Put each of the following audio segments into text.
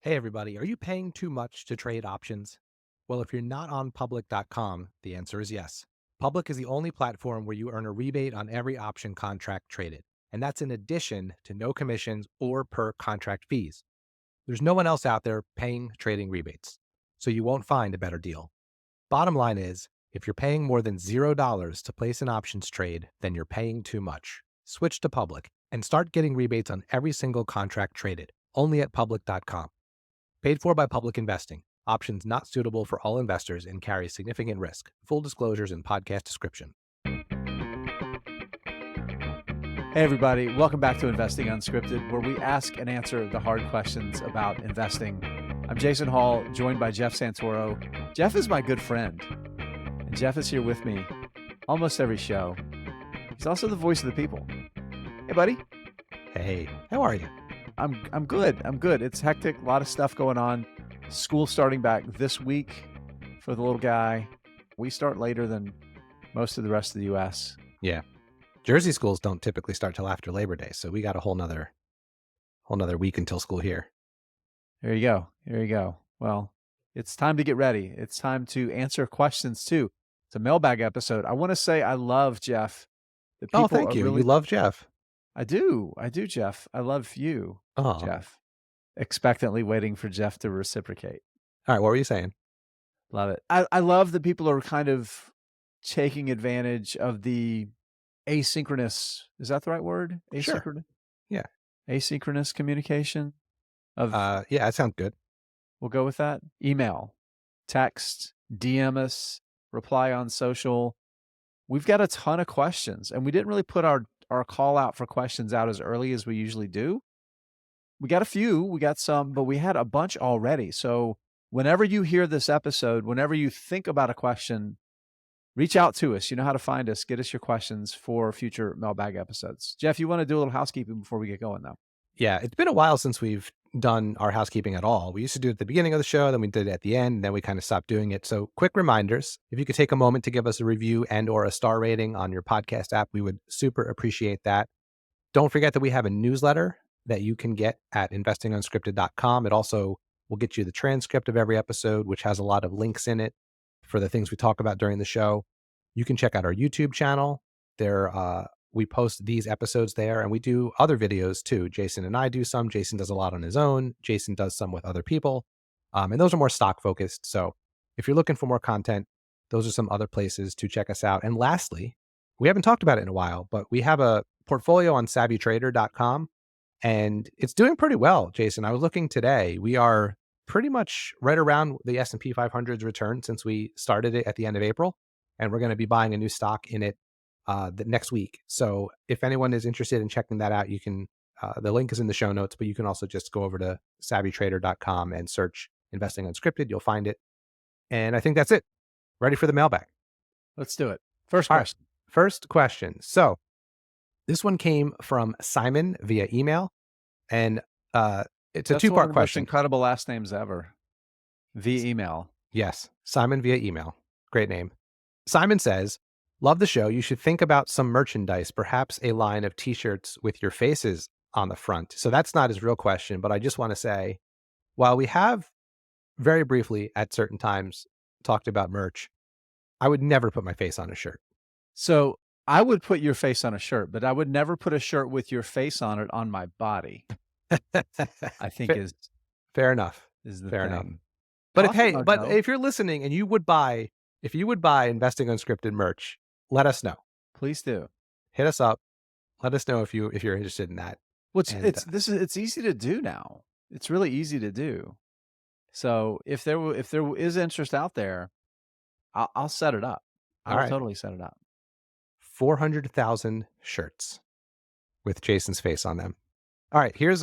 Hey everybody, are you paying too much to trade options? Well, if you're not on public.com, the answer is yes. Public is the only platform where you earn a rebate on every option contract traded, and that's in addition to no commissions or per contract fees. There's no one else out there paying trading rebates, so you won't find a better deal. Bottom line is, if you're paying more than $0 to place an options trade, then you're paying too much. Switch to Public and start getting rebates on every single contract traded, only at public.com. Paid for by Public Investing. Options not suitable for all investors and carry significant risk. Full disclosures in podcast description. Hey, everybody. Welcome back to Investing Unscripted, where we ask and answer the hard questions about investing. I'm Jason Hall, joined by Jeff Santoro. Jeff is my good friend, and Jeff is here with me almost every show. He's also the voice of the people. Hey, buddy. Hey, how are you? I'm good. I'm good. It's hectic. A lot of stuff going on. School starting back this week for the little guy. We start later than most of the rest of the U.S. Yeah. Jersey schools don't typically start till after Labor Day, so we got a whole nother week until school here. There you go. There you go. Well, it's time to get ready. It's time to answer questions too. It's a mailbag episode. I want to say I love Jeff. The people Thank you. Really... You love Jeff. I do, Jeff. I love you, Jeff. Expectantly waiting for Jeff to reciprocate. All right, what were you saying? Love it. I love that people are kind of taking advantage of the asynchronous, is that the right word? Asynchronous? Sure. Yeah. Asynchronous communication of yeah, that sounds good. We'll go with that. Email, text, DM us, reply on social. We've got a ton of questions, and we didn't really put our call out for questions out as early as we usually do. We got a few, we got some, but we had a bunch already. So whenever you hear this episode, whenever you think about a question, reach out to us. You know how to find us. Get us your questions for future mailbag episodes. Jeff, you want to do a little housekeeping before we get going, though? Yeah, it's been a while since we've done our housekeeping at all. We used to do it at the beginning of the show, then we did it at the end, and then we kind of stopped doing it. So quick reminders, if you could take a moment to give us a review and or a star rating on your podcast app, we would super appreciate that. Don't forget that we have a newsletter that you can get at investingunscripted.com. It also will get you the transcript of every episode, which has a lot of links in it for the things we talk about during the show. You can check out our YouTube channel. There, we post these episodes there, and we do other videos too. Jason and I do some. Jason does a lot on his own. Jason does some with other people. And those are more stock focused. So if you're looking for more content, those are some other places to check us out. And lastly, we haven't talked about it in a while, but we have a portfolio on savvytrader.com, and it's doing pretty well, Jason. I was looking today. We are pretty much right around the S&P 500's return since we started it at the end of April, and we're going to be buying a new stock in it the next week. So if anyone is interested in checking that out, you can, the link is in the show notes, but you can also just go over to savvytrader.com and search Investing Unscripted. You'll find it. And I think that's it. Ready for the mailbag. Let's do it. First question. Right. First question. So this one came from Simon via email, and it's a two-part question. Most incredible last names ever. Via email. Yes. Simon via email. Great name. Simon says, love the show. You should think about some merchandise, perhaps a line of t-shirts with your faces on the front. So that's not his real question, but I just want to say, while we have very briefly at certain times talked about merch, I would never put my face on a shirt. So I would put your face on a shirt, but I would never put a shirt with your face on it on my body. I think is fair enough. Is the fair thing. enough. But if you're listening and you would buy, if you would buy Investing Unscripted merch, let us know. Please do. Hit us up. Let us know if you're interested in that. Well, it's easy to do now. It's really easy to do. So if there is interest out there, I'll set it up. I'll totally set it up. 400,000 shirts with Jason's face on them. All right, here's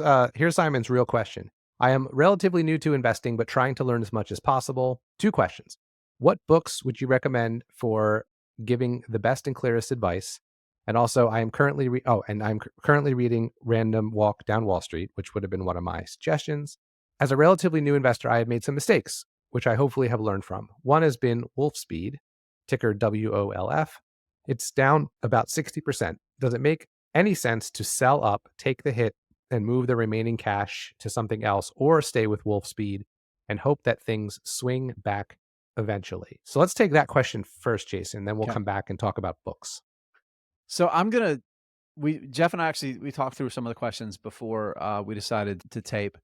Simon's real question. I am relatively new to investing, but trying to learn as much as possible. 2 questions. What books would you recommend for giving the best and clearest advice? And also, I'm currently reading Random Walk Down Wall Street, which would have been one of my suggestions. As a relatively new investor, I have made some mistakes, which I hopefully have learned from. One has been Wolf Speed, ticker WOLF. It's down about 60%. Does it make any sense to sell up, take the hit, and move the remaining cash to something else, or stay with Wolfspeed and hope that things swing back eventually? So let's take that question first, Jason, then we'll Okay. come back and talk about books. So Jeff and I we talked through some of the questions before we decided to tape.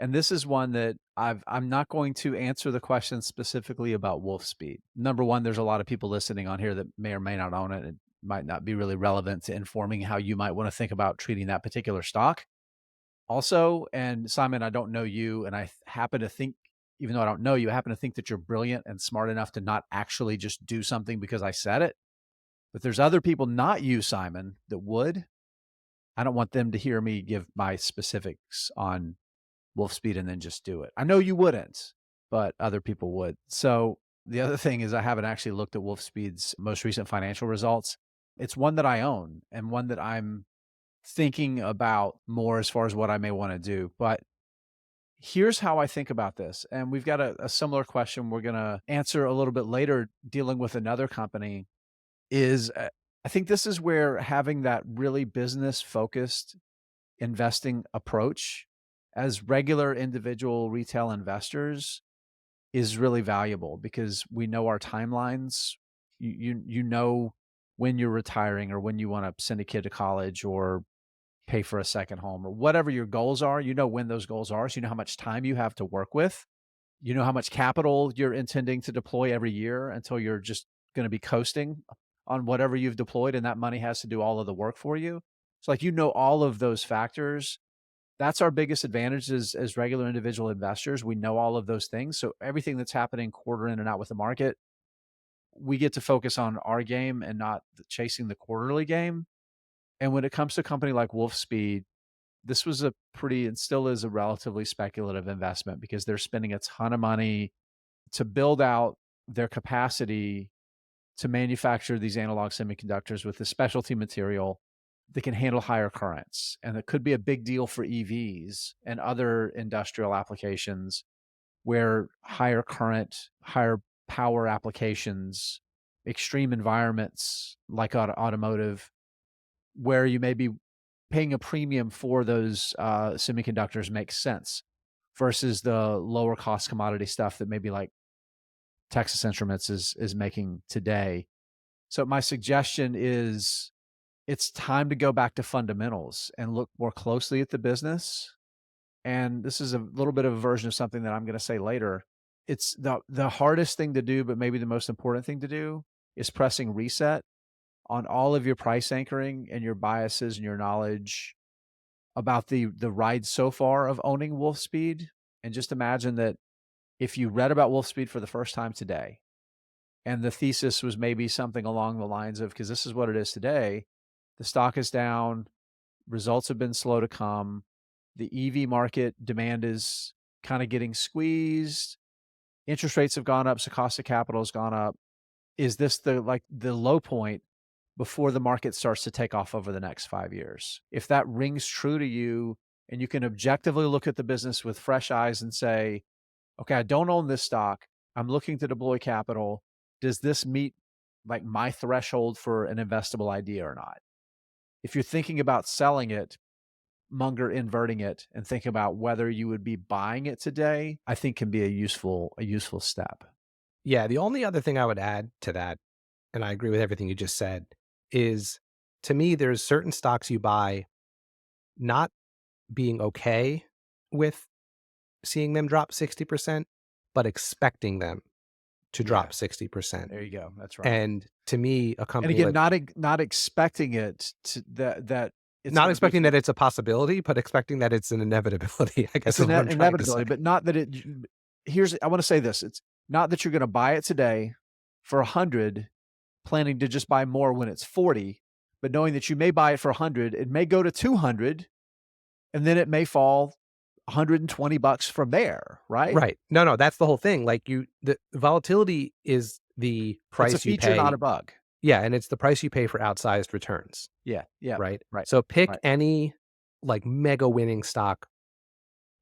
And this is one that I'm not going to answer the question specifically about Wolfspeed. Number one, there's a lot of people listening on here that may or may not own it. It might not be really relevant to informing how you might want to think about treating that particular stock. Also, and Simon, I don't know you, and I happen to think, even though I don't know you, I happen to think that you're brilliant and smart enough to not actually just do something because I said it. But there's other people, not you, Simon, that would. I don't want them to hear me give my specifics on Wolfspeed and then just do it. I know you wouldn't, but other people would. So the other thing is I haven't actually looked at Wolfspeed's most recent financial results. It's one that I own and one that I'm thinking about more as far as what I may want to do. But here's how I think about this. And we've got a similar question we're going to answer a little bit later dealing with another company is I think this is where having that really business focused investing approach as regular individual retail investors is really valuable because we know our timelines. You know when you're retiring or when you want to send a kid to college or pay for a second home or whatever your goals are. You know when those goals are. So you know how much time you have to work with. You know how much capital you're intending to deploy every year until you're just going to be coasting on whatever you've deployed, and that money has to do all of the work for you. So like, you know, all of those factors. That's our biggest advantage as regular individual investors. We know all of those things. So everything that's happening quarter in and out with the market, we get to focus on our game and not chasing the quarterly game. And when it comes to a company like Wolfspeed, this was a pretty and still is a relatively speculative investment because they're spending a ton of money to build out their capacity to manufacture these analog semiconductors with a specialty material that can handle higher currents. And that could be a big deal for EVs and other industrial applications where higher current, higher power applications, extreme environments like automotive, where you may be paying a premium for those semiconductors makes sense versus the lower cost commodity stuff that maybe like Texas Instruments is making today. So my suggestion is it's time to go back to fundamentals and look more closely at the business. And this is a little bit of a version of something that I'm going to say later. It's the hardest thing to do, but maybe the most important thing to do is pressing reset on all of your price anchoring and your biases and your knowledge about the ride so far of owning Wolfspeed. And just imagine that if you read about Wolfspeed for the first time today, and the thesis was maybe something along the lines of, because this is what it is today, the stock is down, results have been slow to come, the EV market demand is kind of getting squeezed, interest rates have gone up, so cost of capital has gone up. Is this the low point before the market starts to take off over the next 5 years? If that rings true to you and you can objectively look at the business with fresh eyes and say, okay, I don't own this stock, I'm looking to deploy capital, does this meet like my threshold for an investable idea or not? If you're thinking about selling it, Munger inverting it and think about whether you would be buying it today, I think can be a useful step. Yeah, the only other thing I would add to that, and I agree with everything you just said, is to me, there's certain stocks you buy not being okay with seeing them drop 60%, but expecting them to drop 60%. There you go. That's right. And to me, a And company again, like not expecting it to that it's not gonna be expecting that it's a possibility, but expecting that it's an inevitability, I guess it's is an what I'm trying to say. inevitability, but not that it. I want to say this: it's not that you're going to buy it today for 100, planning to just buy more when it's 40, but knowing that you may buy it for 100, it may go to 200, and then it may fall $120 from there, right? Right. No, that's the whole thing. Like the volatility is the price It's a you feature, pay. not a bug. Yeah, and it's the price you pay for outsized returns. Yeah, Right. right. So pick right. any like mega winning stock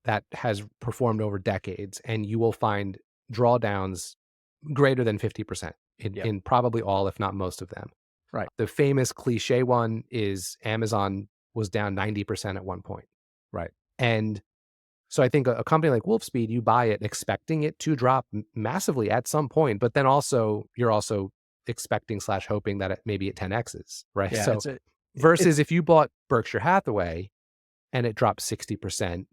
that has performed over decades, and you will find drawdowns greater than 50% in probably all, if not most of them. Right. The famous cliche one is Amazon was down 90% at one point. Right. And so I think a company like Wolfspeed, you buy it expecting it to drop massively at some point, but then also you're also expecting slash hoping that maybe it 10x's, right? Yeah. So It's versus if you bought Berkshire Hathaway and it dropped 60%,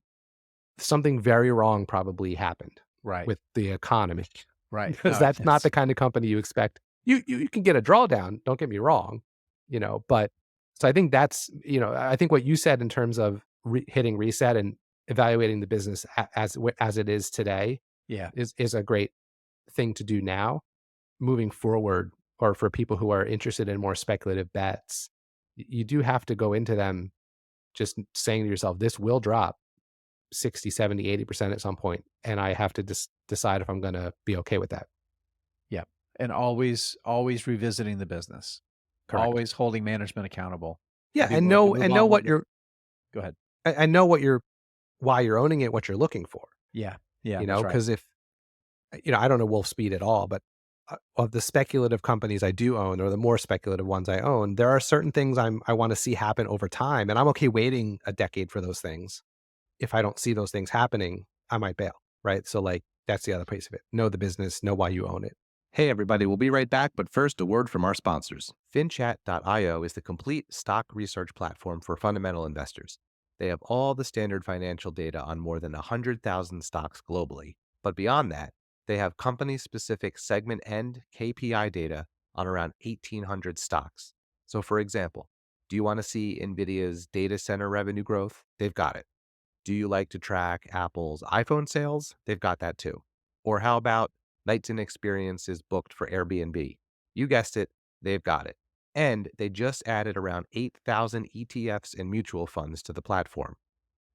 something very wrong probably happened right. with the economy Right. because No, that's not the kind of company you expect. You can get a drawdown, don't get me wrong, but so I think that's, I think what you said in terms of hitting reset and evaluating the business as it is today yeah. is a great thing to do now. Moving forward, or for people who are interested in more speculative bets, you do have to go into them just saying to yourself, this will drop 60, 70, 80% at some point, and I have to decide if I'm going to be okay with that. Yeah. And always revisiting the business, Correct. always holding management accountable Yeah, and be and willing to know move and know on when what the you're go ahead. and know what you're why you're owning it, what you're looking for. Yeah. Yeah. That's right. Because if I don't know Wolf Speed at all, but of the speculative companies I do own, or the more speculative ones I own, there are certain things I want to see happen over time, and I'm okay waiting a decade for those things. If I don't see those things happening, I might bail, right? So like that's the other piece of it. Know the business, know why you own it. Hey, everybody, we'll be right back, but first, a word from our sponsors. FinChat.io is the complete stock research platform for fundamental investors. They have all the standard financial data on more than 100,000 stocks globally. But beyond that, they have company specific segment and KPI data on around 1,800 stocks. So, for example, do you want to see NVIDIA's data center revenue growth? They've got it. Do you like to track Apple's iPhone sales? They've got that too. Or how about nights and experiences booked for Airbnb? You guessed it, they've got it. And they just added around 8,000 ETFs and mutual funds to the platform.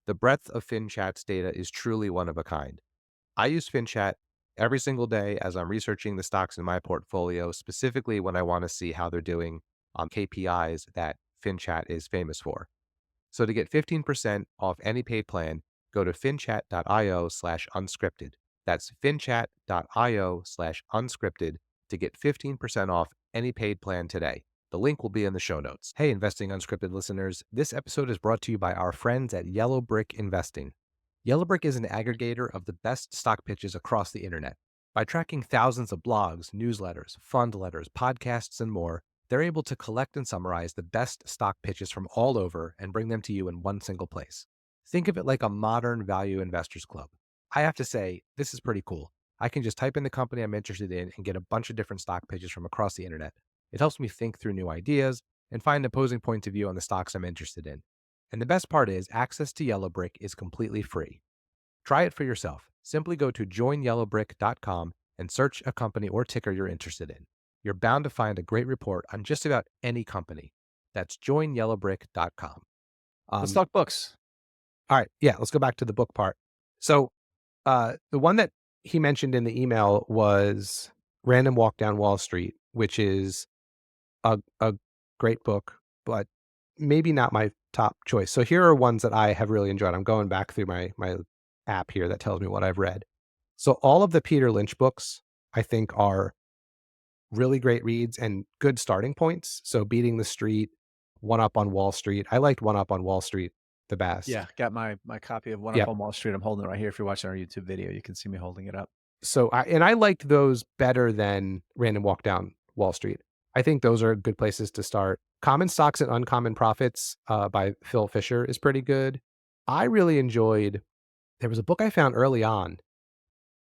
The breadth of FinChat's data is truly one of a kind. I use FinChat every single day as I'm researching the stocks in my portfolio, specifically when I want to see how they're doing on KPIs that FinChat is famous for. So to get 15% off any paid plan, go to finchat.io/unscripted. That's finchat.io/unscripted to get 15% off any paid plan today. The link will be in the show notes. Hey, Investing Unscripted listeners, this episode is brought to you by our friends at Yellow Brick Investing. Yellow Brick is an aggregator of the best stock pitches across the internet. By tracking thousands of blogs, newsletters, fund letters, podcasts, and more, they're able to collect and summarize the best stock pitches from all over and bring them to you in one single place. Think of it like a modern value investors club. I have to say, this is pretty cool. I can just type in the company I'm interested in and get a bunch of different stock pitches from across the internet. It helps me think through new ideas and find opposing points of view on the stocks I'm interested in. And the best part is, access to Yellowbrick is completely free. Try it for yourself. Simply go to joinyellowbrick.com and search a company or ticker you're interested in. You're bound to find a great report on just about any company. That's joinyellowbrick.com. Let's talk books. All right. Yeah. Let's go back to the book part. So the one that he mentioned in the email was Random Walk Down Wall Street, which is a great book, but maybe not my top choice. So here are ones that I have really enjoyed. I'm going back through my app here that tells me what I've read. So all of the Peter Lynch books, I think, are really great reads and good starting points. So Beating the Street, One Up on Wall Street. I liked One Up on Wall Street the Yeah. best. Got my copy of One Up Yep. on Wall Street. I'm holding it right here. If you're watching our YouTube video, you can see me holding it up. So I liked those better than Random Walk Down Wall Street. I think those are good places to start. Common Stocks and Uncommon Profits by Phil Fisher is pretty good. I really enjoyed, there was a book I found early on.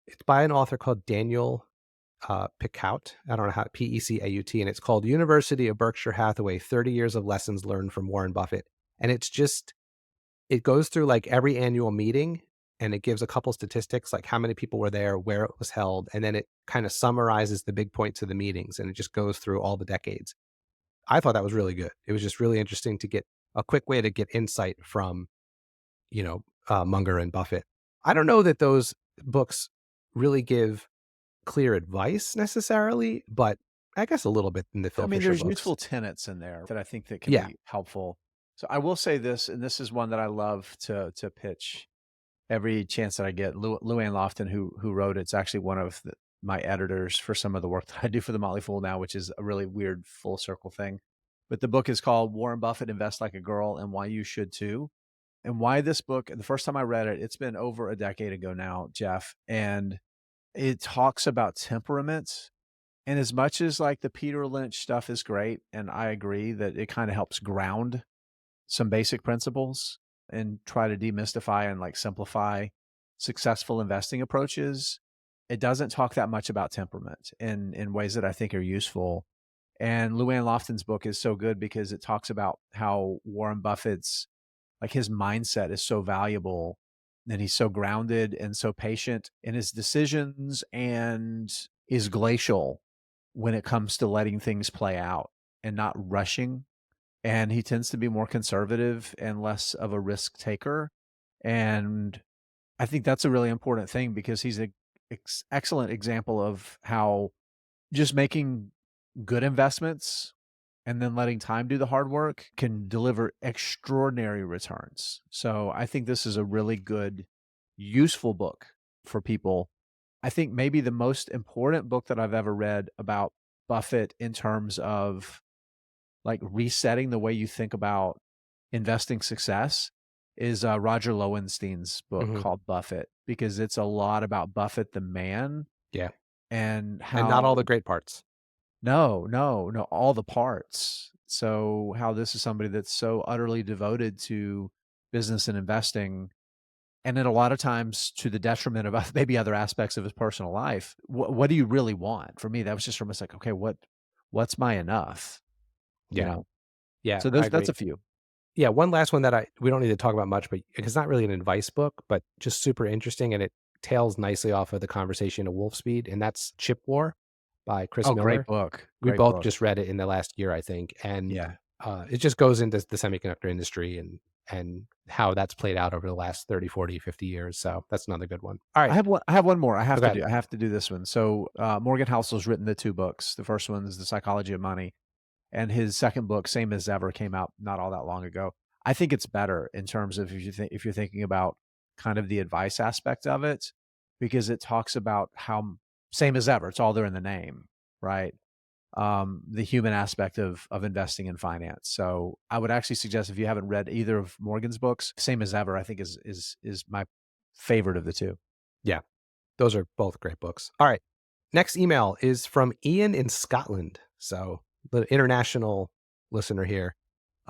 It's by an author called Daniel Picaut. I don't know how, Pecaut, and it's called University of Berkshire Hathaway, 30 Years of Lessons Learned from Warren Buffett. And it's just, it goes through like every annual meeting and it gives a couple statistics, like how many people were there, where it was held, and then it kind of summarizes the big points of the meetings, and it just goes through all the decades. I thought that was really good. It was just really interesting to get a quick way to get insight from, Munger and Buffett. I don't know that those books really give clear advice necessarily, but I guess a little bit in the I Phil mean, Fisher there's books. useful tenets in there that I think that can Yeah. be helpful. So I will say this, and this is one that I love to pitch every chance that I get. Luann Lofton, who wrote it's actually one of my editors for some of the work that I do for the Motley Fool now, which is a really weird full circle thing. But the book is called Warren Buffett Invest Like a Girl and Why You Should Too. and why this book, the first time I read it, it's been over a decade ago now, Jeff, and it talks about temperament. And as much as like the Peter Lynch stuff is great, and I agree that it kind of helps ground some basic principles and try to demystify and like simplify successful investing approaches, it doesn't talk that much about temperament in ways that I think are useful. And Luann Lofton's book is so good because it talks about how Warren Buffett's, like, his mindset is so valuable, and he's so grounded and so patient in his decisions and is glacial when it comes to letting things play out and not rushing. And he tends to be more conservative and less of a risk taker. And I think that's a really important thing because he's an excellent example of how just making good investments and then letting time do the hard work can deliver extraordinary returns. So I think this is a really good, useful book for people. I think maybe the most important book that I've ever read about Buffett in terms of like resetting the way you think about investing success is Roger Lowenstein's book Mhm. called Buffett, because it's a lot about Buffett the man Yeah. and And not all the how great parts. no, all the parts. So how this is somebody that's so utterly devoted to business and investing, and then a lot of times to the detriment of maybe other aspects of his personal life. What do you really want? For me, that was just from us like, okay, what's my enough? You Yeah. know. Yeah, So I that's agree. a few. Yeah, one last one that we don't need to talk about much, but it's not really an advice book, but just super interesting, and it tails nicely off of the conversation of Wolf Speed, and that's Chip War by Chris Oh, great Miller. book. We Great both book. just read it in the last year, I think, and Yeah. it just goes into the semiconductor industry and how that's played out over the last 30, 40, 50 years. So that's another good one. All right. I have one more. I have Go to ahead. do. I have to do this one. So Morgan Housel's written the two books. The first one is The Psychology of Money, and his second book, Same as Ever, came out not all that long ago. I think it's better in terms of if you're thinking about kind of the advice aspect of it, because it talks about how same as ever. It's all there in the name, right? The human aspect of investing in finance. So I would actually suggest, if you haven't read either of Morgan's books, Same as Ever, I think is my favorite of the two. Yeah, those are both great books. All right. Next email is from Ian in Scotland. So the international listener here.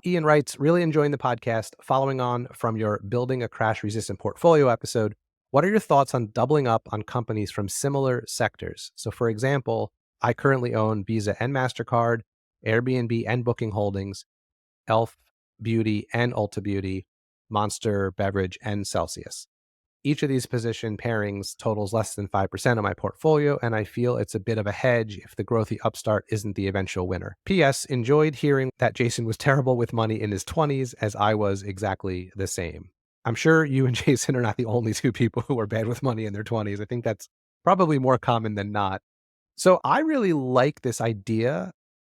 Ian writes, really enjoying the podcast. Following on from your building a crash resistant portfolio episode, what are your thoughts on doubling up on companies from similar sectors? So for example, I currently own Visa and MasterCard, Airbnb and Booking Holdings, Elf Beauty and Ulta Beauty, Monster Beverage and Celsius. Each of these position pairings totals less than 5% of my portfolio, and I feel it's a bit of a hedge if the growthy upstart isn't the eventual winner. P.S. Enjoyed hearing that Jason was terrible with money in his 20s, as I was exactly the same. I'm sure you and Jason are not the only two people who are bad with money in their 20s. I think that's probably more common than not. So I really like this idea.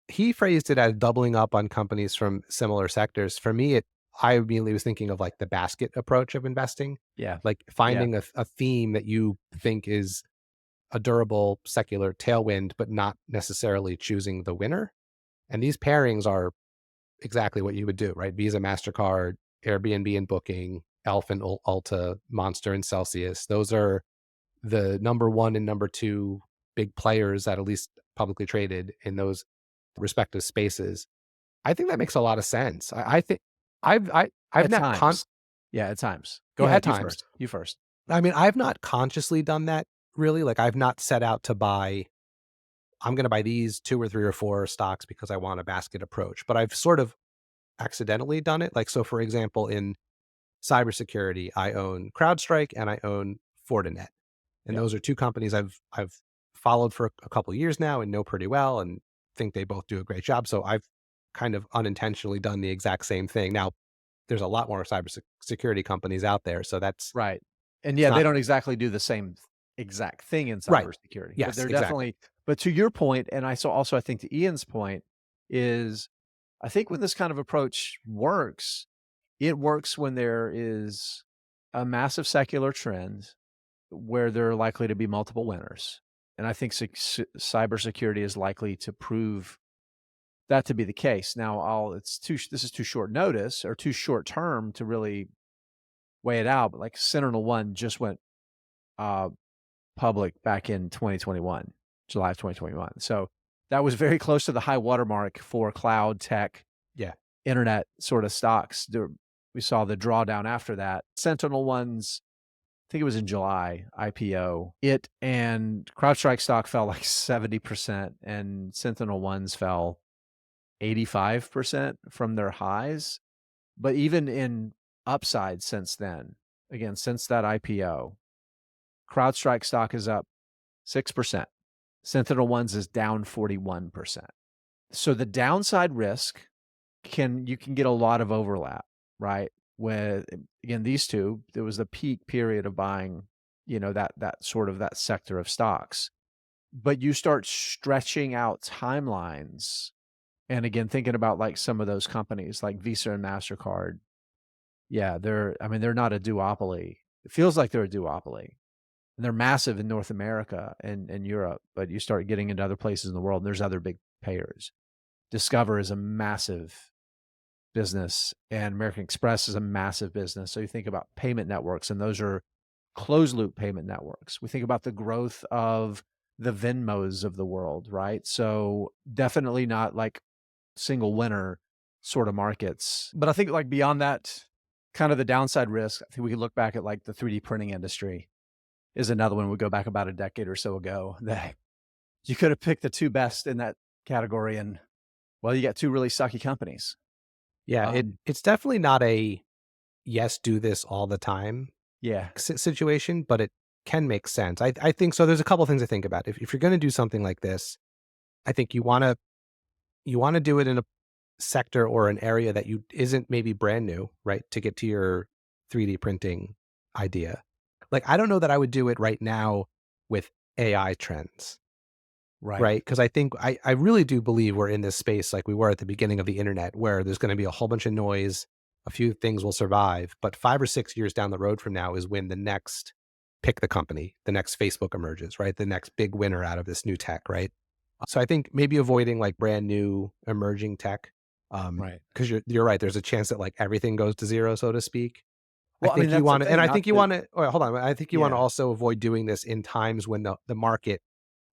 He phrased it as doubling up on companies from similar sectors. For me, I immediately was thinking of like the basket approach of investing, Yeah. like Yeah. finding a theme that you think is a durable secular tailwind, but not necessarily choosing the winner. And these pairings are exactly what you would do, right? Visa, MasterCard, Airbnb and Booking, Elf and Ulta, Monster and Celsius. Those are the number one and number two big players that at least publicly traded in those respective spaces. I think that makes a lot of sense. I think I've At not times. Yeah, at times. Go yeah, at ahead. You times. first. You first. I mean, I've not consciously done that really. Like I've not set out to buy, I'm going to buy these two or three or four stocks because I want a basket approach, but I've sort of accidentally done it. Like, so for example, in cybersecurity, I own CrowdStrike and I own Fortinet. And Yeah. those are two companies I've followed for a couple of years now and know pretty well and think they both do a great job. So I've kind of unintentionally done the exact same thing. Now, there's a lot more cybersecurity companies out there, so that's Right. And it's yeah, they not don't exactly do the same exact thing in right. cybersecurity, but Yes, they're exactly. definitely, but to your point, and also I think to Ian's point is, I think when this kind of approach works, it works when there is a massive secular trend where there are likely to be multiple winners. And I think cybersecurity is likely to prove that to be the case. Now, this is too short notice or too short term to really weigh it out, but like SentinelOne just went public back in 2021, July of 2021. So that was very close to the high watermark for cloud tech, Yeah. internet sort of stocks. We saw the drawdown after that. SentinelOne's, I think it was in July, IPO. It and CrowdStrike stock fell like 70%, and SentinelOne's fell 85% from their highs. But even in upside since then, again, since that IPO, CrowdStrike stock is up 6%. SentinelOne's is down 41%. So the downside risk you can get a lot of overlap, right? With, again, these two, there was the peak period of buying, that sort of that sector of stocks. But you start stretching out timelines. And again, thinking about like some of those companies like Visa and MasterCard. Yeah, they're not a duopoly. It feels like they're a duopoly. And they're massive in North America and Europe, but you start getting into other places in the world, and there's other big payers. Discover is a massive business, and American Express is a massive business. So you think about payment networks, and those are closed loop payment networks. We think about the growth of the Venmos of the world, right? So definitely not like single winner sort of markets. But I think like beyond that, kind of the downside risk, I think we could look back at like the 3D printing industry is another one. We go back about a decade or so ago that you could have picked the two best in that category, and well, you got two really sucky companies. Yeah, it's definitely not a yes, do this all the time Yeah. situation, but it can make sense. I think so. There's a couple things to think about. If you're going to do something like this, I think you want to do it in a sector or an area that isn't maybe brand new, right? To get to your 3D printing idea. Like, I don't know that I would do it right now with AI trends. Right. Because I think I really do believe we're in this space like we were at the beginning of the internet, where there's going to be a whole bunch of noise. A few things will survive, but 5 or 6 years down the road from now is when the next pick the company, the next Facebook emerges, right? The next big winner out of this new tech, right? So I think maybe avoiding like brand new emerging tech, Right. because you're right. There's a chance that like everything goes to zero, so to speak. Well, I think you that's the want to, and thing, I not think you to want to. Oh, hold on. I think you want to Yeah. also avoid doing this in times when the market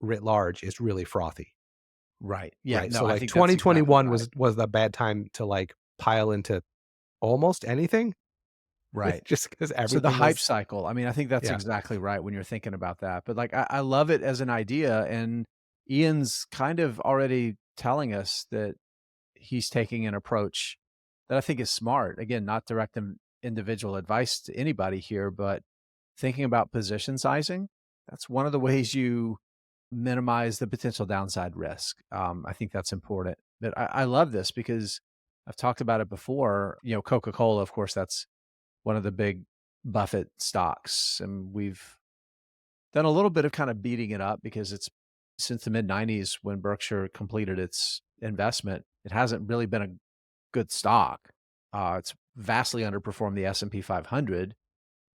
writ large is really frothy. Right. Yeah. Right. No, So I like think that's exactly 2021 right. was the bad time to like pile into almost anything, Right. just because So the everything hype was. cycle, I think that's Yeah. exactly right when you're thinking about that. But like, I love it as an idea. And Ian's kind of already telling us that he's taking an approach that I think is smart. Again, not direct individual advice to anybody here, but thinking about position sizing. That's one of the ways you minimize the potential downside risk. I think that's important. But I love this because I've talked about it before. Coca-Cola, of course, that's one of the big Buffett stocks. And we've done a little bit of kind of beating it up because it's since the mid 90s when Berkshire completed its investment, it hasn't really been a good stock. It's vastly underperformed the S&P 500.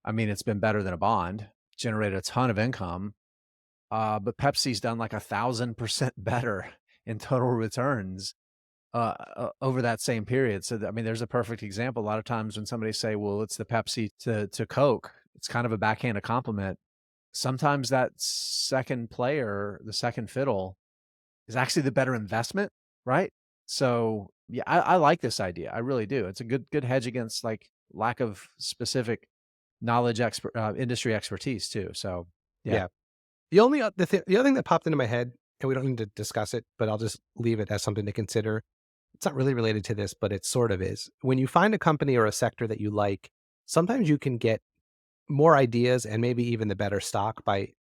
It's been better than a bond, generated a ton of income. But Pepsi's done like 1,000% better in total returns over that same period. So, there's a perfect example. A lot of times when somebody say, well, it's the Pepsi to Coke, it's kind of a backhanded compliment. Sometimes that second player, the second fiddle, is actually the better investment, right? So, yeah, I like this idea. I really do. It's a good hedge against like lack of specific knowledge, industry expertise too. So, yeah. Yeah. The other thing that popped into my head, and we don't need to discuss it, but I'll just leave it as something to consider. It's not really related to this, but it sort of is. When you find a company or a sector that you like, sometimes you can get more ideas and maybe even the better stock by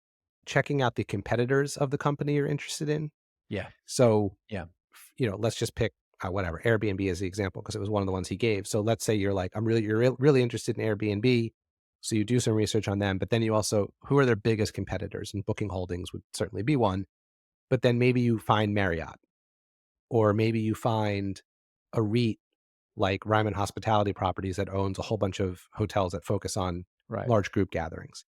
checking out the competitors of the company you're interested in. Yeah. So, Yeah. Let's just pick whatever Airbnb as the example, because it was one of the ones he gave. So let's say you're like, you're really interested in Airbnb. So you do some research on them, but then you also, who are their biggest competitors? And Booking Holdings would certainly be one. But then maybe you find Marriott, or maybe you find a REIT like Ryman Hospitality Properties that owns a whole bunch of hotels that focus on Right. large group gatherings.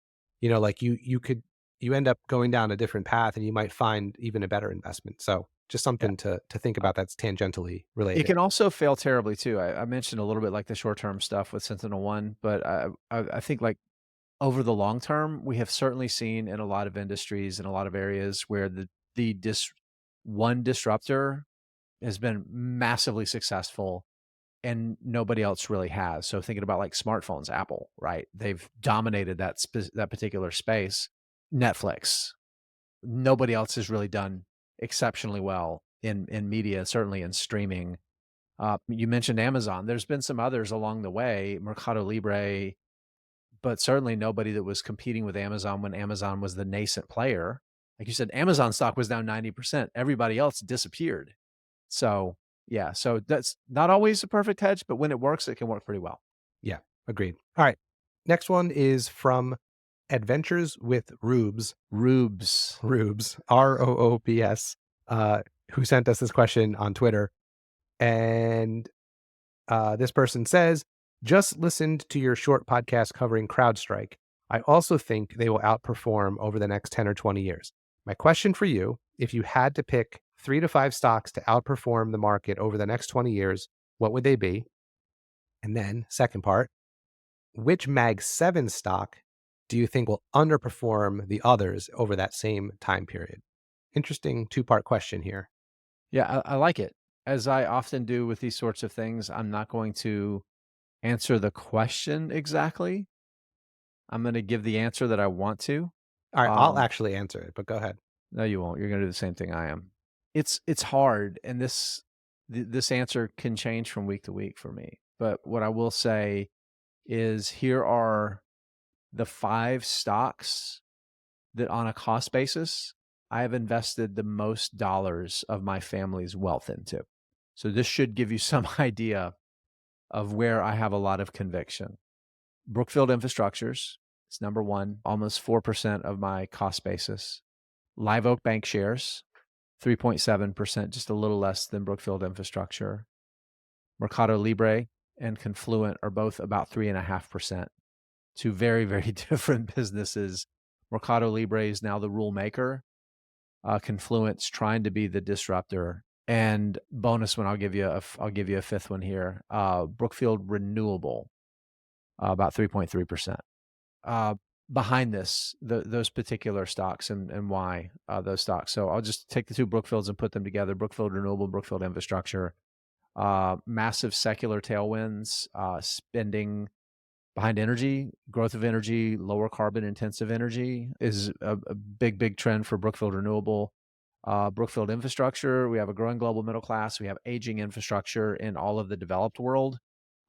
Like you end up going down a different path, and you might find even a better investment. So just something to think about that's tangentially related. It can also fail terribly too. I mentioned a little bit like the short-term stuff with Sentinel-1, but I think like over the long term, we have certainly seen in a lot of industries and a lot of areas where one disruptor has been massively successful and nobody else really has. So thinking about like smartphones, Apple, right? They've dominated that particular space. Netflix, nobody else has really done exceptionally well in media, certainly in streaming. You mentioned Amazon. There's been some others along the way, Mercado Libre, but certainly nobody that was competing with Amazon when Amazon was the nascent player. Like you said, Amazon stock was down 90%. Everybody else disappeared. So yeah, so that's not always a perfect hedge, but when it works, it can work pretty well. Yeah, agreed. All right. Next one is from Adventures with Rubes. Rubes. Roops, who sent us this question on Twitter. And this person says, just listened to your short podcast covering CrowdStrike. I also think they will outperform over the next 10 or 20 years. My question for you, if you had to pick 3 to 5 stocks to outperform the market over the next 20 years, what would they be? And then, second part, which Mag 7 stock do you think will underperform the others over that same time period? Interesting 2-part question here. Yeah, I like it. As I often do with these sorts of things, I'm not going to answer the question exactly. I'm going to give the answer that I want to. All right, I'll actually answer it, but go ahead. No, you won't. You're going to do the same thing I am. It's hard, and this answer can change from week to week for me. But what I will say is here are the 5 stocks that on a cost basis, I have invested the most dollars of my family's wealth into. So this should give you some idea of where I have a lot of conviction. Brookfield Infrastructures is number 1, almost 4% of my cost basis. Live Oak Bank shares, 3.7%, just a little less than Brookfield Infrastructure. Mercado Libre and Confluent are both about 3.5%. 2 very, very different businesses. Mercado Libre is now the rule maker. Confluent's trying to be the disruptor. And bonus one, I'll give you a 5th one here. Brookfield Renewable, about 3.3%. Behind this, those particular stocks and why those stocks. So I'll just take the 2 Brookfields and put them together. Brookfield Renewable, Brookfield Infrastructure. Massive secular tailwinds, spending behind energy, growth of energy, lower carbon intensive energy is a big, big trend for Brookfield Renewable. Brookfield Infrastructure, we have a growing global middle class. We have aging infrastructure in all of the developed world.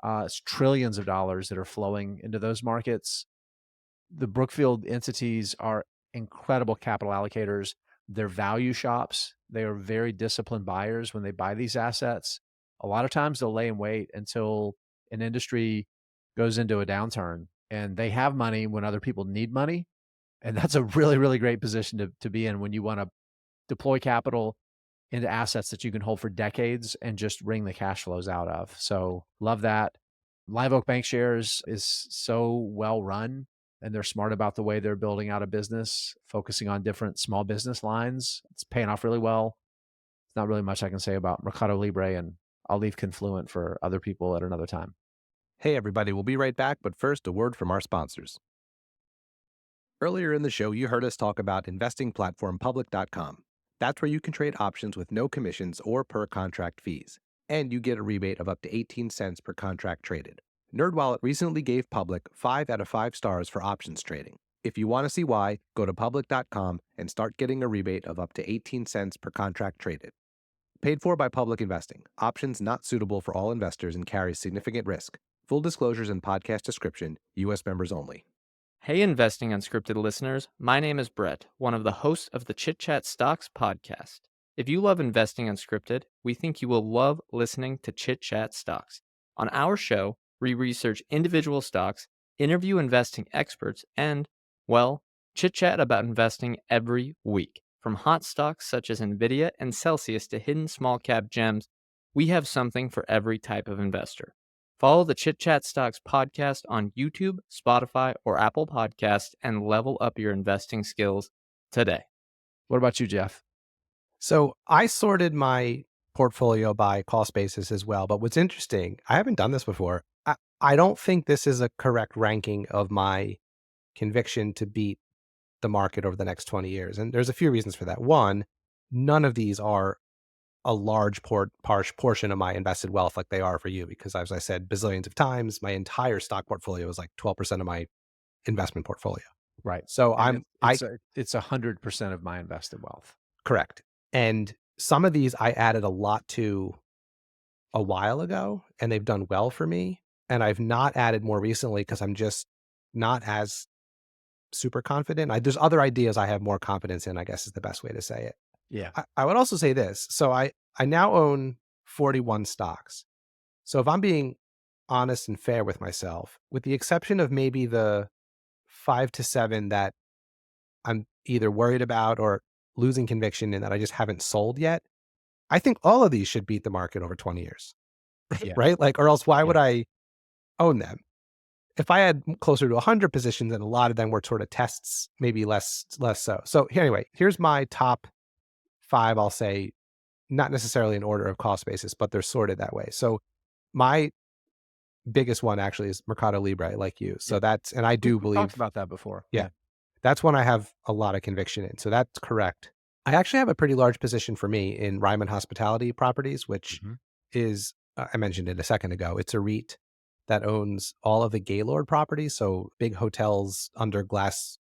It's trillions of dollars that are flowing into those markets. The Brookfield entities are incredible capital allocators. They're value shops. They are very disciplined buyers when they buy these assets. A lot of times they'll lay in wait until an industry goes into a downturn, and they have money when other people need money. And that's a really, really great position to be in when you want to deploy capital into assets that you can hold for decades and just wring the cash flows out of. So love that. Live Oak Bank shares is so well run, and they're smart about the way they're building out a business, focusing on different small business lines. It's paying off really well. It's not really much I can say about Mercado Libre, and I'll leave Confluent for other people at another time. Hey, everybody, we'll be right back, but first, a word from our sponsors. Earlier in the show, you heard us talk about investing platform public.com. That's where you can trade options with no commissions or per contract fees, and you get a rebate of up to 18 cents per contract traded. NerdWallet recently gave Public 5 out of 5 stars for options trading. If you want to see why, go to public.com and start getting a rebate of up to 18 cents per contract traded. Paid for by Public Investing. Options not suitable for all investors and carries significant risk. Full disclosures and podcast description, U.S. members only. Hey, Investing Unscripted listeners. My name is Brett, one of the hosts of the Chit Chat Stocks podcast. If you love Investing Unscripted, we think you will love listening to Chit Chat Stocks. On our show, we research individual stocks, interview investing experts, and, well, chit-chat about investing every week. From hot stocks such as NVIDIA and Celsius to hidden small-cap gems, we have something for every type of investor. Follow the Chit Chat Stocks podcast on YouTube, Spotify, or Apple Podcasts and level up your investing skills today. What about you, Jeff? So I sorted my portfolio by cost basis as well. But what's interesting, I haven't done this before. I don't think this is a correct ranking of my conviction to beat the market over the next 20 years. And there's a few reasons for that. One, none of these are a large portion of my invested wealth like they are for you, because as I said bazillions of times, my entire stock portfolio is like 12% of my investment portfolio. Right. So And it's 100% of my invested wealth. correct. And some of these I added a lot to a while ago and they've done well for me. And I've not added more recently because I'm just not as super confident. There's other ideas I have more confidence in, I guess is the best way to say it. Yeah. I would also say this. So I now own 41 stocks. So if I'm being honest and fair with myself, with the exception of maybe the 5 to 7 that I'm either worried about or losing conviction in that I just haven't sold yet, I think all of these should beat the market over 20 years, Yeah. right? Like, or else why would Yeah. I own them? If I had closer to 100 positions and a lot of them were sort of tests, maybe less so. So anyway, here's my top 5, I'll say, not necessarily in order of cost basis, but they're sorted that way. So my biggest one actually is Mercado Libre, like you. So that's, and I do We talked believe, about that before. yeah, that's one I have a lot of conviction in. So that's correct. I actually have a pretty large position for me in Ryman Hospitality Properties, which Mhm. is, I mentioned it a second ago. It's a REIT that owns all of the Gaylord properties. So big hotels under glass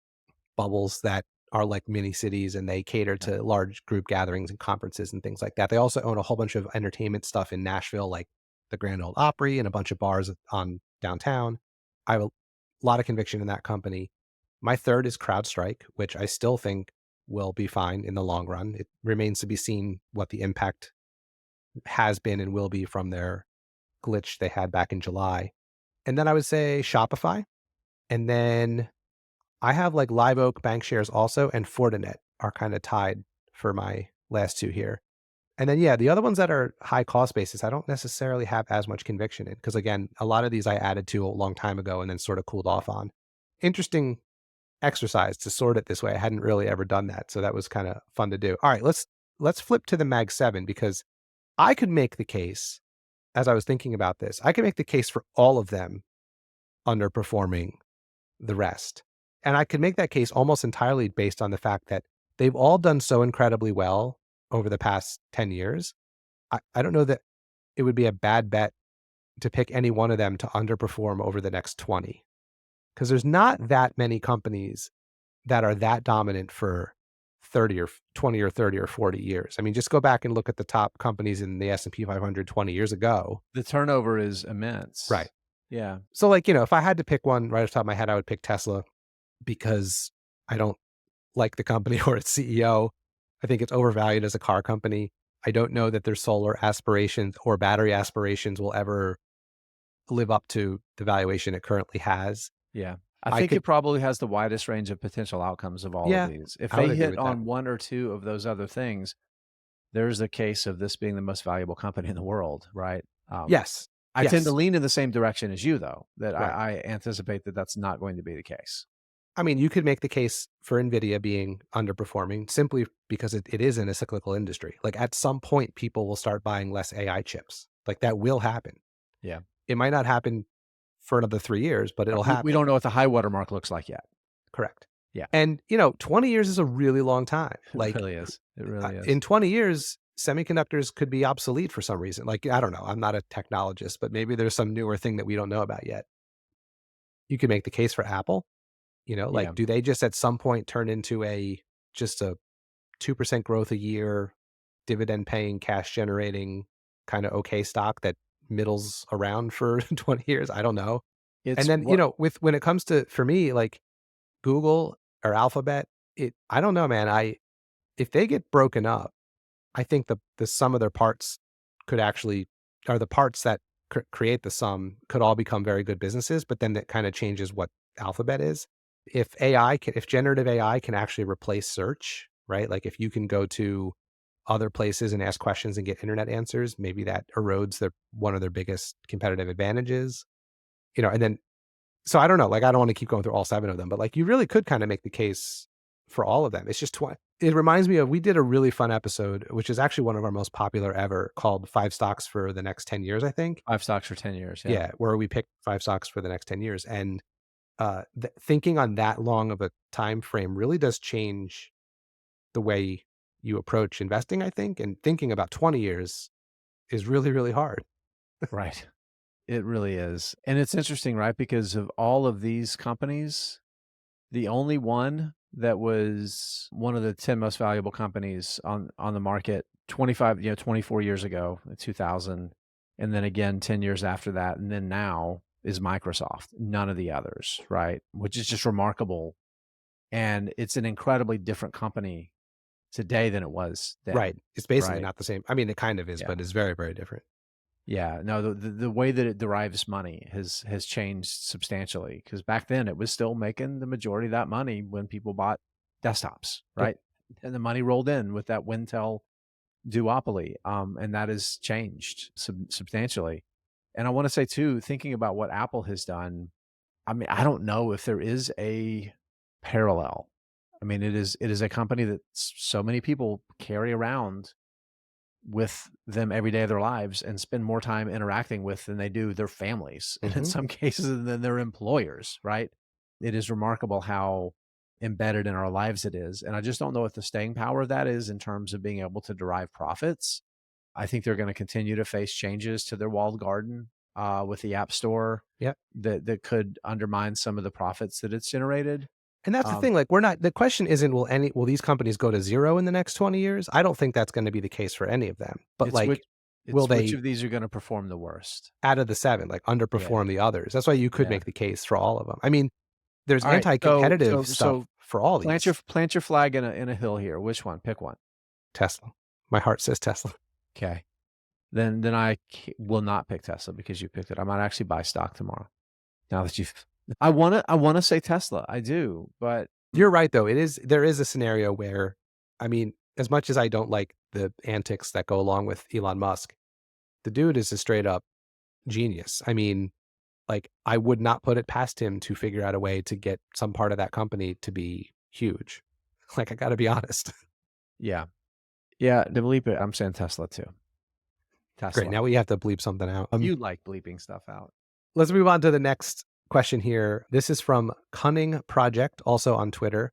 bubbles that are like mini cities, and they cater to large group gatherings and conferences and things like that. They also own a whole bunch of entertainment stuff in Nashville, like the Grand Ole Opry and a bunch of bars on downtown. I have a lot of conviction in that company. My third is CrowdStrike, which I still think will be fine in the long run. It remains to be seen what the impact has been and will be from their glitch they had back in July. And then I would say Shopify. And then I have like Live Oak Bank shares also, and Fortinet are kind of tied for my last 2 here. And then, yeah, the other ones that are high cost basis, I don't necessarily have as much conviction in, because again, a lot of these I added to a long time ago and then sort of cooled off on. Interesting exercise to sort it this way. I hadn't really ever done that. So that was kind of fun to do. All right, let's flip to the Mag 7, because I could make the case, as I was thinking about this, I could make the case for all of them underperforming the rest. And I could make that case almost entirely based on the fact that they've all done so incredibly well over the past 10 years. I don't know that it would be a bad bet to pick any one of them to underperform over the next 20, because there's not that many companies that are that dominant for 30 or 20 or 30 or 40 years. I mean, just go back and look at the top companies in the S&P 500 20 years ago. The turnover is immense. Right. Yeah. So like, if I had to pick one right off the top of my head, I would pick Tesla, because I don't like the company or its CEO. I think it's overvalued as a car company. I don't know that their solar aspirations or battery aspirations will ever live up to the valuation it currently has. Yeah. I think it probably has the widest range of potential outcomes of all of these. If I would they agree hit with on that. one or two of those other things, there's a case of this being the most valuable company in the world, right? Yes. I Yes. tend to lean in the same direction as you, though, that Right. I anticipate that that's not going to be the case. I mean, you could make the case for NVIDIA being underperforming simply because it is in a cyclical industry. Like at some point, people will start buying less AI chips. Like that will happen. Yeah. It might not happen for another 3 years, but it'll happen. We don't know what the high water mark looks like yet. Correct. Yeah. And, 20 years is a really long time. Like It really is. It really is. in 20 years, semiconductors could be obsolete for some reason. Like, I don't know. I'm not a technologist, but maybe there's some newer thing that we don't know about yet. You could make the case for Apple. Yeah. Do they just at some point turn into just a 2% growth a year, dividend paying, cash generating kind of okay stock that middles around for 20 years? I don't know. And then, when it comes to, for me, like Google or Alphabet, I don't know, man. If they get broken up, I think the sum of their parts could actually, or the parts that create the sum could all become very good businesses, but then that kind of changes what Alphabet is. If generative AI can actually replace search, right? Like if you can go to other places and ask questions and get internet answers, maybe that erodes one of their biggest competitive advantages, and then, so I don't know, like, I don't want to keep going through all 7 of them, but like, you really could kind of make the case for all of them. It's just it reminds me of, we did a really fun episode, which is actually one of our most popular ever, called 5 stocks for the next 10 years, I think. 5 stocks for 10 years. Yeah, where we picked 5 stocks for the next 10 years. And thinking on that long of a time frame really does change the way you approach investing, I think. And thinking about 20 years is really, really hard. Right. It really is. And it's interesting, right? Because of all of these companies, the only one that was one of the 10 most valuable companies on the market 24 years ago, 2000, and then again 10 years after that, and then now is Microsoft. None of the others, right? Which is just remarkable. And it's an incredibly different company today than it was then. Right. It's basically right? not the same. I mean, it kind of is, Yeah. but it's very, very different. Yeah, no, the way that it derives money has changed substantially, because back then it was still making the majority of that money when people bought desktops, right? And the money rolled in with that Wintel duopoly, and that has changed substantially. And I want to say too, thinking about what Apple has done, I mean, I don't know if there is a parallel. I mean, it is a company that so many people carry around with them every day of their lives and spend more time interacting with than they do their families, and in some cases than their employers, right? It is remarkable how embedded in our lives it is. And I just don't know what the staying power of that is in terms of being able to derive profits. I think they're going to continue to face changes to their walled garden with the App Store that could undermine some of the profits that it's generated. And that's the thing, like, the question isn't, will these companies go to zero in the next 20 years? I don't think that's going to be the case for any of them. But which of these are going to perform the worst? Out of the 7, like, underperform the others? That's why you could make the case for all of them. I mean, there's anti-competitive stuff for all these. Plant your flag in a hill here. Which one? Pick one. Tesla. My heart says Tesla. Okay. Then I will not pick Tesla because you picked it. I might actually buy stock tomorrow. Now that I want to say Tesla. I do, but you're right though. There is a scenario where, I mean, as much as I don't like the antics that go along with Elon Musk, the dude is a straight up genius. I mean, like, I would not put it past him to figure out a way to get some part of that company to be huge. Like, I got to be honest. Yeah. To bleep it, I'm saying Tesla too. Tesla. Great. Now we have to bleep something out. You like bleeping stuff out. Let's move on to the next question here. This is from Cunning Project, also on Twitter,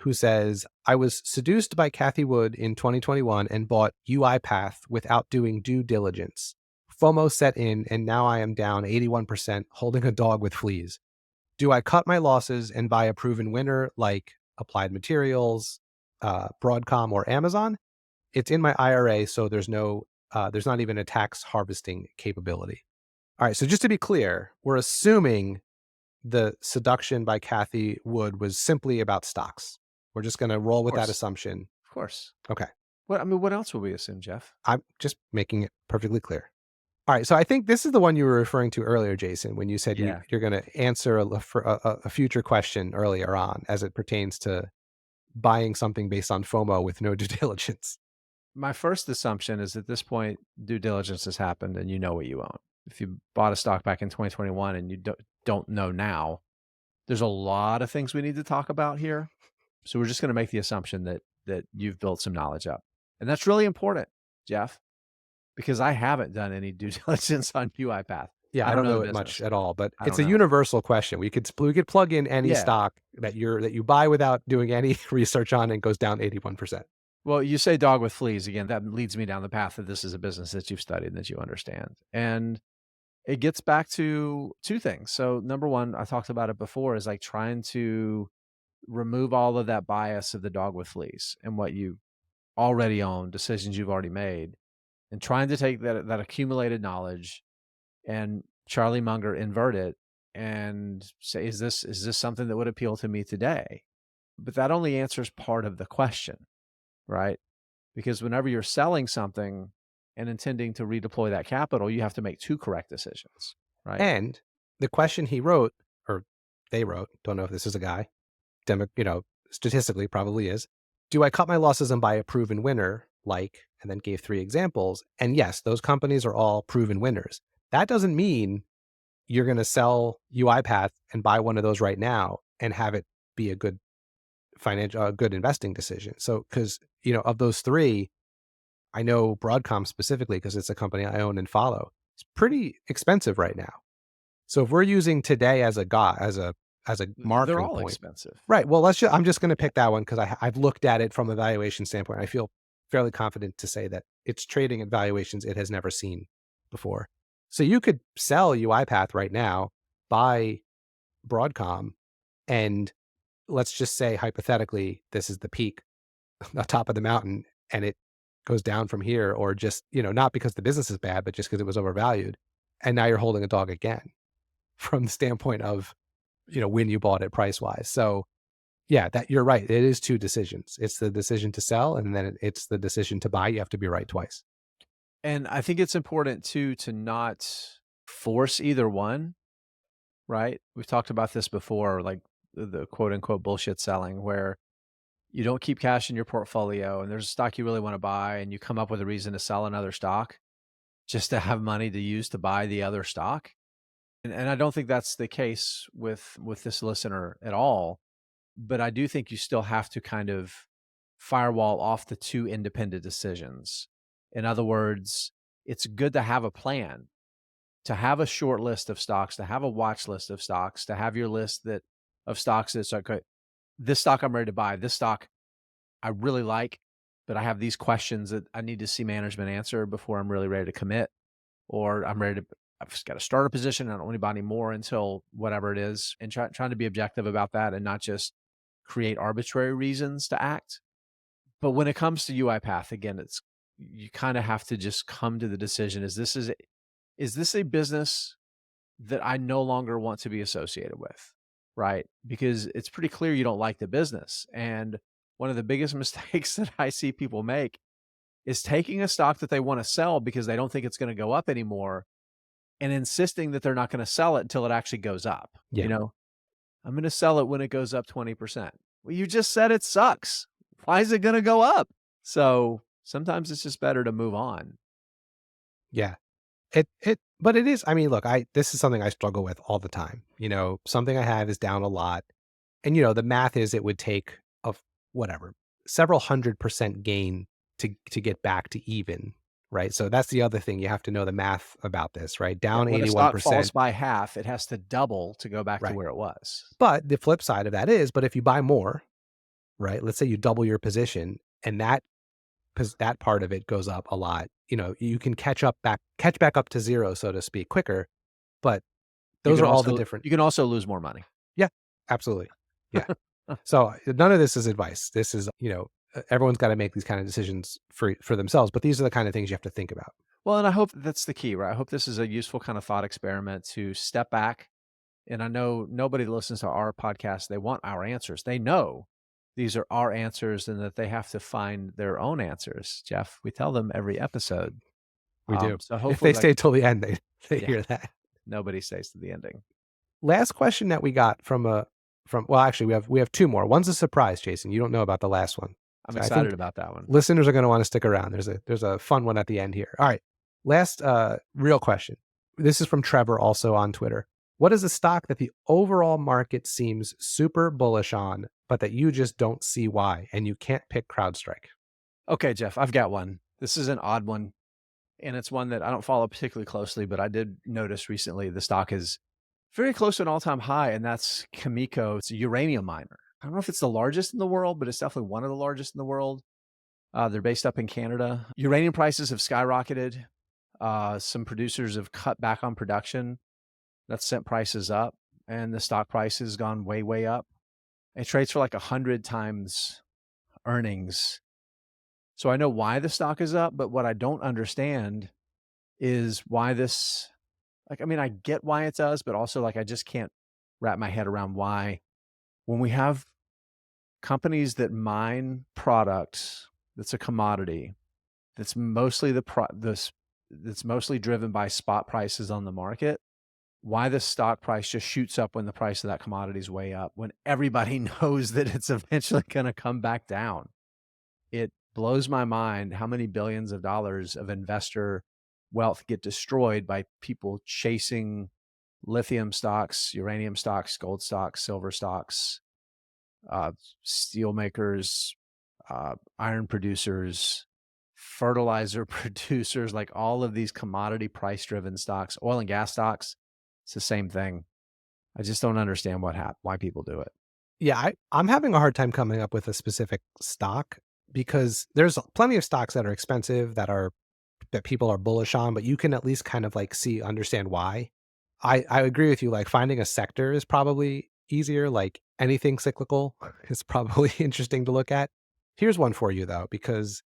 who says, I was seduced by Cathie Wood in 2021 and bought UiPath without doing due diligence. FOMO set in, and now I am down 81% holding a dog with fleas. Do I cut my losses and buy a proven winner like Applied Materials, Broadcom, or Amazon? It's in my IRA, so there's not even a tax harvesting capability. All right, so just to be clear, we're assuming the seduction by Cathie Wood was simply about stocks. We're just going to roll with that assumption. Of course. Okay. What else will we assume, Jeff? I'm just making it perfectly clear. All right, so I think this is the one you were referring to earlier, Jason, when you said you're going to answer a future question earlier on as it pertains to buying something based on FOMO with no due diligence. My first assumption is at this point, due diligence has happened and you know what you own. If you bought a stock back in 2021 and you don't know now, there's a lot of things we need to talk about here. So we're just going to make the assumption that you've built some knowledge up. And that's really important, Jeff, because I haven't done any due diligence on UiPath. Yeah, I don't know it much at all, but it's a universal question. We could plug in any stock that you buy without doing any research on and goes down 81%. Well, you say dog with fleas again. That leads me down the path that this is a business that you've studied and that you understand. And it gets back to 2 things. So number one, I talked about it before, is like trying to remove all of that bias of the dog with fleas and what you already own, decisions you've already made, and trying to take that accumulated knowledge and Charlie Munger invert it and say, is this something that would appeal to me today? But that only answers part of the question, right? Because whenever you're selling something and intending to redeploy that capital, you have to make 2 correct decisions, right? And the question he wrote, or they wrote, don't know if this is a guy, statistically probably is, do I cut my losses and buy a proven winner and then gave 3 examples. And yes, those companies are all proven winners. That doesn't mean you're going to sell UiPath and buy one of those right now and have it be a good financial, a good investing decision. So, because, of those three, I know Broadcom specifically, because it's a company I own and follow, it's pretty expensive right now. So if we're using today as a They're marking all point, expensive. right? Well, I'm just going to pick that one because I've looked at it from a valuation standpoint. I feel fairly confident to say that it's trading at valuations it has never seen before. So you could sell UiPath right now, buy Broadcom, and let's just say hypothetically this is the peak, the top of the mountain, and it goes down from here, or just, not because the business is bad, but just because it was overvalued. And now you're holding a dog again from the standpoint of, when you bought it price wise. So yeah, that you're right. It is two decisions. It's the decision to sell, and then it's the decision to buy. You have to be right twice. And I think it's important too to not force either one, right? We've talked about this before, like the quote unquote bullshit selling, where you don't keep cash in your portfolio and there's a stock you really want to buy and you come up with a reason to sell another stock just to have money to use to buy the other stock. And I don't think that's the case with this listener at all. But I do think you still have to kind of firewall off the two independent decisions. In other words, it's good to have a plan, to have a short list of stocks, to have a watch list of stocks, to have your list of stocks that's okay. This stock I'm ready to buy. This stock I really like, but I have these questions that I need to see management answer before I'm really ready to commit, or I've just got to start a position. I don't want to buy any more until whatever it is, and trying to be objective about that and not just create arbitrary reasons to act. But when it comes to UiPath, again, you kind of have to just come to the decision: is this a business that I no longer want to be associated with, right? Because it's pretty clear you don't like the business. And one of the biggest mistakes that I see people make is taking a stock that they want to sell because they don't think it's going to go up anymore and insisting that they're not going to sell it until it actually goes up. Yeah. I'm going to sell it when it goes up 20%. Well, you just said it sucks. Why is it going to go up? So sometimes it's just better to move on. Yeah. But it is, I mean, look, this is something I struggle with all the time. Something I have is down a lot. And, the math is it would take several 100% gain to get back to even, right? So that's the other thing. You have to know the math about this, right? Down When a stock falls 81%. by half, it has to double to go back to Right. where it was. But the flip side of that is, but if you buy more, right? Let's say you double your position and that part of it goes up a lot, you can catch back up to zero, so to speak, quicker. But those are all the different. You can also lose more money. Yeah, absolutely. Yeah. So none of this is advice. This is, everyone's got to make these kind of decisions for themselves, but these are the kind of things you have to think about. Well, and I hope that's the key, right? I hope this is a useful kind of thought experiment to step back. And I know nobody that listens to our podcast, they want our answers. They know these are our answers and that they have to find their own answers. Jeff, we tell them every episode. We do. So hopefully if they stay till the end, they hear that. Nobody stays to the ending. Last question that we got well, actually we have two more. One's a surprise, Jason. You don't know about the last one. I'm excited about that one. Listeners are going to want to stick around. There's a fun one at the end here. All right. Last real question. This is from Trevor, also on Twitter. What is a stock that the overall market seems super bullish on, but that you just don't see why, and you can't pick CrowdStrike? Okay, Jeff, I've got one. This is an odd one, and it's one that I don't follow particularly closely, but I did notice recently the stock is very close to an all-time high, and that's Cameco. It's a uranium miner. I don't know if it's the largest in the world, but it's definitely one of the largest in the world. They're based up in Canada. Uranium prices have skyrocketed. Some producers have cut back on production. That's sent prices up, and the stock price has gone way, way up. It trades for like 100 times earnings. So I know why the stock is up, but what I don't understand is why this, I get why it does, but also I just can't wrap my head around why, when we have companies that mine products that's a commodity, that's mostly that's mostly driven by spot prices on the market, why the stock price just shoots up when the price of that commodity is way up, when everybody knows that it's eventually going to come back down. It blows my mind how many billions of dollars of investor wealth get destroyed by people chasing lithium stocks, uranium stocks, gold stocks, silver stocks. steel makers, iron producers, fertilizer producers, like all of these commodity price driven stocks, oil and gas stocks. It's the same thing. I just don't understand why people do it. Yeah, I'm having a hard time coming up with a specific stock because there's plenty of stocks that are expensive that people are bullish on, but you can at least kind of like understand why. I agree with you. Like finding a sector is probably easier. Like anything cyclical is probably interesting to look at. Here's one for you though, because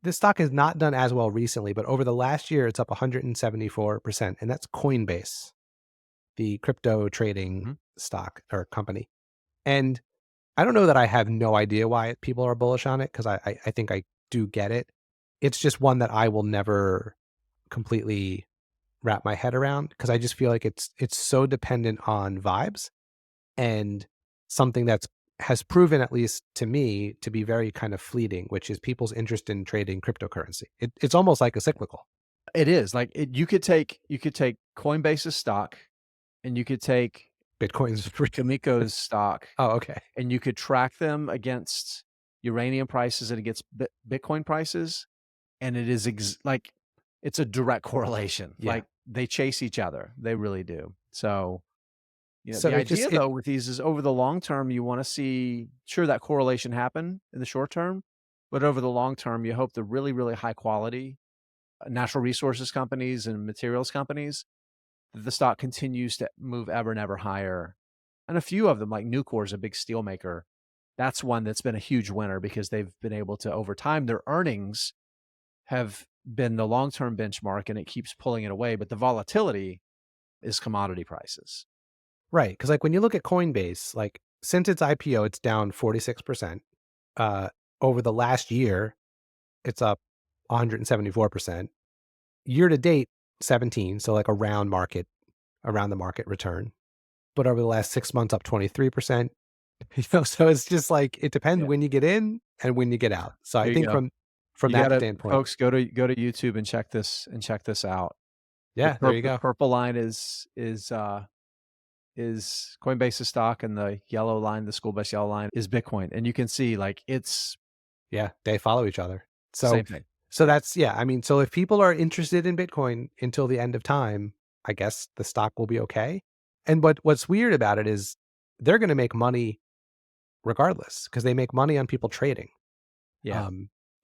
this stock has not done as well recently, but over the last year, it's up 174%. And that's Coinbase, the crypto trading stock or company. And I don't know that I have no idea why people are bullish on it because I think I do get it. It's just one that I will never completely wrap my head around because I just feel like it's so dependent on vibes and something has proven, at least to me, to be very kind of fleeting, which is people's interest in trading cryptocurrency. It's almost like a cyclical. It is like you could take Coinbase's stock, and you could take Bitcoin's Kamiko's stock. Oh, okay. And you could track them against uranium prices and against Bitcoin prices, and it is like it's a direct correlation. Yeah. Like they chase each other. They really do. So, So the idea though with these is over the long term, you want to see that correlation happen in the short term, but over the long term, you hope the really, really high quality natural resources companies and materials companies, that the stock continues to move ever and ever higher. And a few of them, like Nucor is a big steel maker. That's one that's been a huge winner because they've been able to, over time, their earnings have been the long-term benchmark and it keeps pulling it away. But the volatility is commodity prices. Right. Because like when you look at Coinbase, like since its IPO, it's down 46%. Over the last year, it's up 174%. Year to date, 17. So like around the market return. But over the last 6 months, up 23%. So it's just like it depends when you get in and when you get out. So I think from that standpoint, folks, go to YouTube and check this out. Yeah, there you go. The purple line is Coinbase's stock, and the yellow line, the school-based yellow line, is Bitcoin. And you can see like they follow each other. So same thing. So that's I mean, so if people are interested in Bitcoin until the end of time, I guess the stock will be okay. And what's weird about it is they're going to make money regardless because they make money on people trading. Yeah.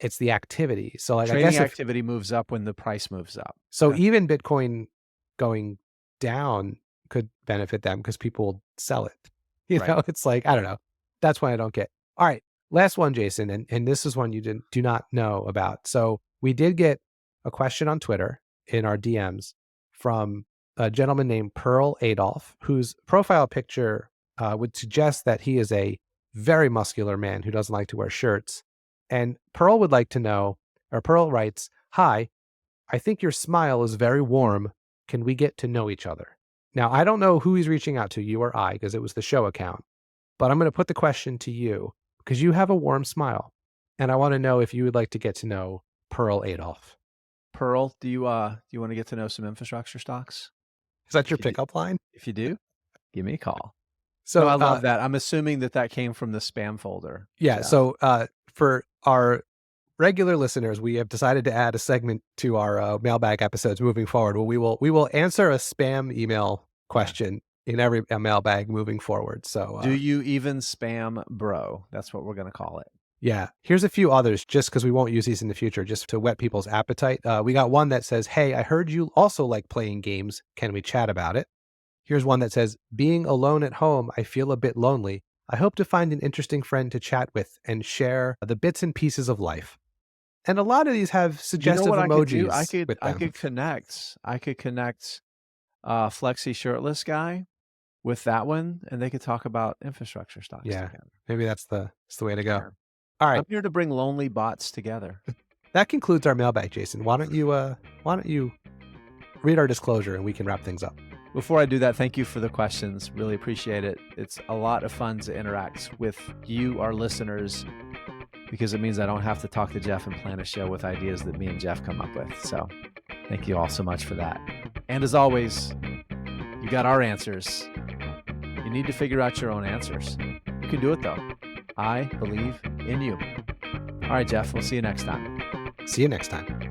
It's the activity. So like trading I guess activity moves up when the price moves up. So even Bitcoin going down could benefit them because people will sell it. You know, it's like, I don't know. That's one I don't get. All right. Last one, Jason. And this is one you do not know about. So we did get a question on Twitter in our DMs from a gentleman named Pearl Adolph, whose profile picture would suggest that he is a very muscular man who doesn't like to wear shirts. And Pearl would like to know, or Pearl writes, "Hi, I think your smile is very warm. Can we get to know each other?" Now, I don't know who he's reaching out to, you or I, because it was the show account. But I'm going to put the question to you because you have a warm smile. And I want to know if you would like to get to know Pearl Adolph. Pearl, do you want to get to know some infrastructure stocks? Is that your pickup line? If you do, give me a call. So I love that. I'm assuming that came from the spam folder. Yeah. So for our regular listeners, we have decided to add a segment to our mailbag episodes moving forward. Well, we will answer a spam email question in every mailbag moving forward. So do you even spam bro? That's what we're going to call it. Yeah. Here's a few others just because we won't use these in the future, just to whet people's appetite. We got one that says, "Hey, I heard you also like playing games. Can we chat about it?" Here's one that says, "Being alone at home, I feel a bit lonely. I hope to find an interesting friend to chat with and share the bits and pieces of life." And a lot of these have suggestive emojis. I could connect Flexi Shirtless guy with that one, and they could talk about infrastructure stocks together. Maybe that's the way to go. Sure. All right. I'm here to bring lonely bots together. That concludes our mailbag, Jason. Why don't you read our disclosure and we can wrap things up? Before I do that, thank you for the questions. Really appreciate it. It's a lot of fun to interact with you, our listeners, because it means I don't have to talk to Jeff and plan a show with ideas that me and Jeff come up with. So thank you all so much for that. And as always, you got our answers. You need to figure out your own answers. You can do it though. I believe in you. All right, Jeff, we'll see you next time. See you next time.